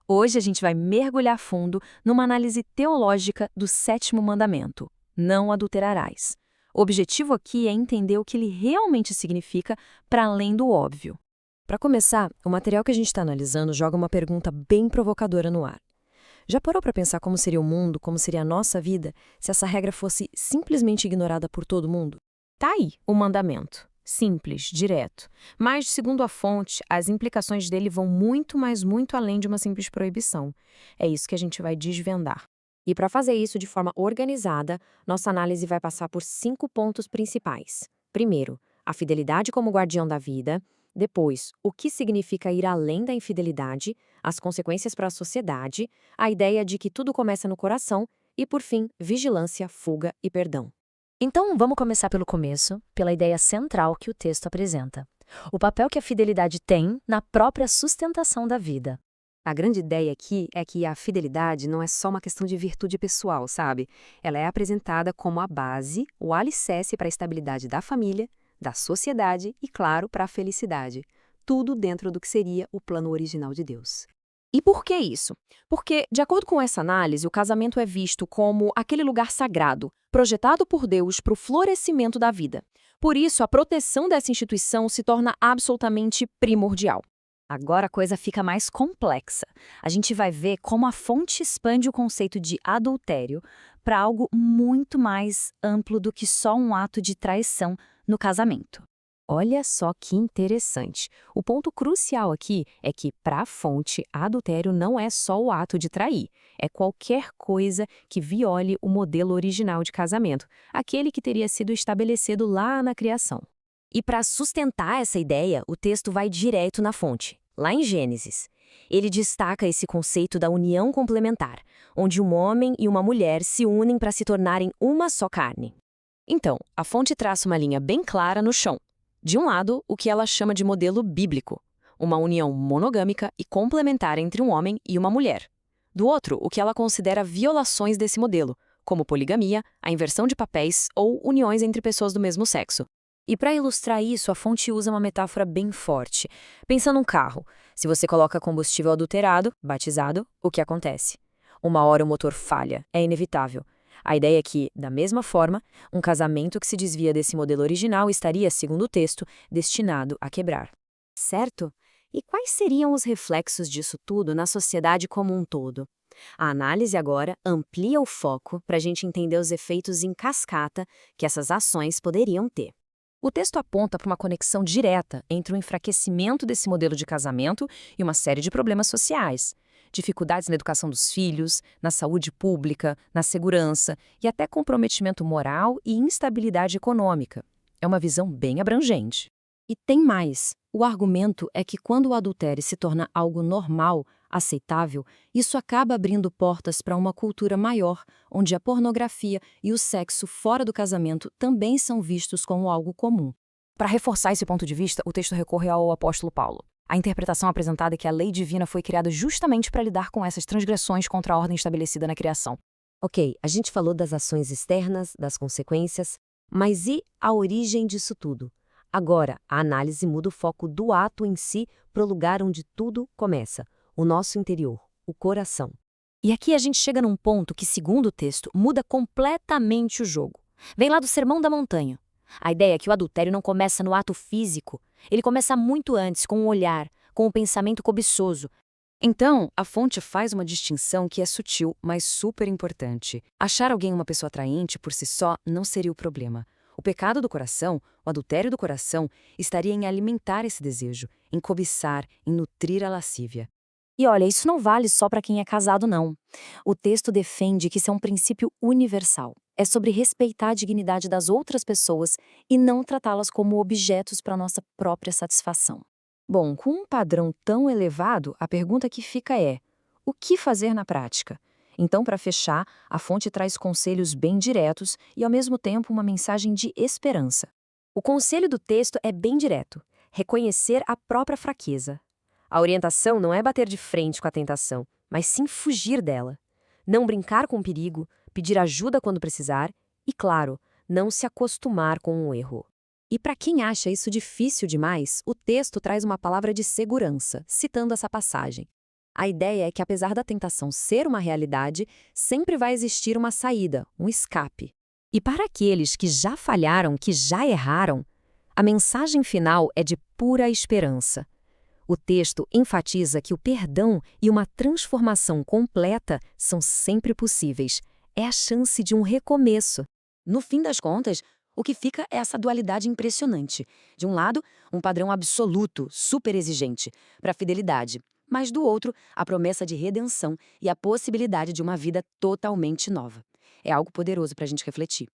Hoje a gente vai mergulhar fundo numa análise teológica do sétimo mandamento: não adulterarás. O objetivo aqui é entender o que ele realmente significa para além do óbvio. Para começar, o material que a gente está analisando joga uma pergunta bem provocadora no ar. Já parou para pensar como seria o mundo, como seria a nossa vida, se essa regra fosse simplesmente ignorada por todo mundo? Tá aí o mandamento. Simples, direto. Mas, segundo a fonte, as implicações dele vão muito, mas muito além de uma simples proibição. É isso que a gente vai desvendar. E para fazer isso de forma organizada, nossa análise vai passar por 5 pontos principais. Primeiro, a fidelidade como guardião da vida. Depois, o que significa ir além da infidelidade, as consequências para a sociedade, a ideia de que tudo começa no coração e, por fim, vigilância, fuga e perdão. Então, vamos começar pelo começo, pela ideia central que o texto apresenta. O papel que a fidelidade tem na própria sustentação da vida. A grande ideia aqui é que a fidelidade não é só uma questão de virtude pessoal, sabe? Ela é apresentada como a base, o alicerce para a estabilidade da família, da sociedade e, claro, para a felicidade. Tudo dentro do que seria o plano original de Deus. E por que isso? Porque, de acordo com essa análise, o casamento é visto como aquele lugar sagrado, projetado por Deus para o florescimento da vida. Por isso, a proteção dessa instituição se torna absolutamente primordial. Agora a coisa fica mais complexa. A gente vai ver como a fonte expande o conceito de adultério para algo muito mais amplo do que só um ato de traição no casamento. Olha só que interessante. O ponto crucial aqui é que, para a fonte, adultério não é só o ato de trair. É qualquer coisa que viole o modelo original de casamento, aquele que teria sido estabelecido lá na criação. E para sustentar essa ideia, o texto vai direto na fonte, lá em Gênesis. Ele destaca esse conceito da união complementar, onde um homem e uma mulher se unem para se tornarem uma só carne. Então, a fonte traça uma linha bem clara no chão. De um lado, o que ela chama de modelo bíblico, uma união monogâmica e complementar entre um homem e uma mulher. Do outro, o que ela considera violações desse modelo, como poligamia, a inversão de papéis ou uniões entre pessoas do mesmo sexo. E para ilustrar isso, a fonte usa uma metáfora bem forte. Pensa num carro. Se você coloca combustível adulterado, batizado, o que acontece? Uma hora o motor falha, é inevitável. A ideia é que, da mesma forma, um casamento que se desvia desse modelo original estaria, segundo o texto, destinado a quebrar. Certo? E quais seriam os reflexos disso tudo na sociedade como um todo? A análise agora amplia o foco para a gente entender os efeitos em cascata que essas ações poderiam ter. O texto aponta para uma conexão direta entre o enfraquecimento desse modelo de casamento e uma série de problemas sociais. Dificuldades na educação dos filhos, na saúde pública, na segurança e até comprometimento moral e instabilidade econômica. É uma visão bem abrangente. E tem mais. O argumento é que quando o adultério se torna algo normal, aceitável, isso acaba abrindo portas para uma cultura maior, onde a pornografia e o sexo fora do casamento também são vistos como algo comum. Para reforçar esse ponto de vista, o texto recorre ao apóstolo Paulo. A interpretação apresentada é que a lei divina foi criada justamente para lidar com essas transgressões contra a ordem estabelecida na criação. Ok, a gente falou das ações externas, das consequências, mas e a origem disso tudo? Agora, a análise muda o foco do ato em si para o lugar onde tudo começa, o nosso interior, o coração. E aqui a gente chega num ponto que, segundo o texto, muda completamente o jogo. Vem lá do Sermão da Montanha. A ideia é que o adultério não começa no ato físico, ele começa muito antes, com o olhar, com o pensamento cobiçoso. Então, a fonte faz uma distinção que é sutil, mas super importante. Achar alguém uma pessoa atraente por si só não seria o problema. O pecado do coração, o adultério do coração, estaria em alimentar esse desejo, em cobiçar, em nutrir a lascívia. E olha, isso não vale só para quem é casado, não. O texto defende que isso é um princípio universal. É sobre respeitar a dignidade das outras pessoas e não tratá-las como objetos para nossa própria satisfação. Bom, com um padrão tão elevado, a pergunta que fica é: o que fazer na prática? Então, para fechar, a fonte traz conselhos bem diretos e, ao mesmo tempo, uma mensagem de esperança. O conselho do texto é bem direto: reconhecer a própria fraqueza. A orientação não é bater de frente com a tentação, mas sim fugir dela. Não brincar com o perigo, pedir ajuda quando precisar e, claro, não se acostumar com o erro. E para quem acha isso difícil demais, o texto traz uma palavra de segurança, citando essa passagem. A ideia é que, apesar da tentação ser uma realidade, sempre vai existir uma saída, um escape. E para aqueles que já falharam, que já erraram, a mensagem final é de pura esperança. O texto enfatiza que o perdão e uma transformação completa são sempre possíveis. É a chance de um recomeço. No fim das contas, o que fica é essa dualidade impressionante. De um lado, um padrão absoluto, super exigente, para a fidelidade. Mas do outro, a promessa de redenção e a possibilidade de uma vida totalmente nova. É algo poderoso para a gente refletir.